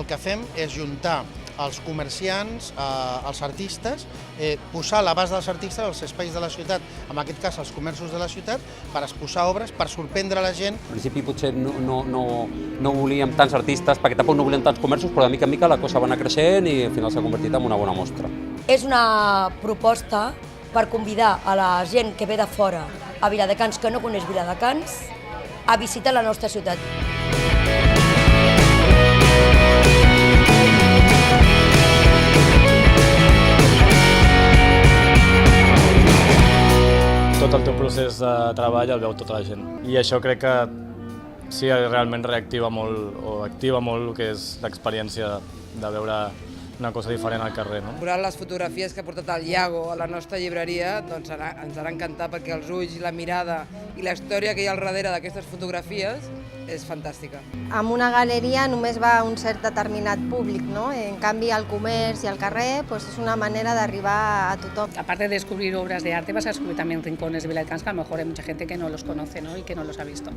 el que fem és juntar els comerciants, els artistes, posar a l'abast dels artistes als espais de la ciutat, en aquest cas els comerços de la ciutat, per exposar obres, per sorprendre la gent. Al principi potser no volíem tants artistes, perquè tampoc no volíem tants comerços, però de mica en mica la cosa va anar creixent i al final s'ha convertit en una bona mostra. És una proposta per convidar a la gent que ve de fora a Viladecans, que no coneix Viladecans, a visitar la nostra ciutat. Tot el teu procés de treball el veu tota la gent. I això crec que sí, realment reactiva molt o activa molt el que és l'experiència de veure una cosa diferent al carrer. Veure les fotografies que ha portat el Iago a la nostra llibreria doncs ens ha encantat, perquè els ulls, la mirada i la història que hi ha al darrere d'aquestes fotografies és fantàstica. Amb una galeria només va un cert determinat públic, ¿no? En canvi el comerç i el carrer pues, és una manera d'arribar a tothom. Aparte de descubrir obras de arte, vas a descubrir también rincones de Viladecans que a lo mejor hay mucha gente que no los conoce, ¿no? Y que no los ha visto.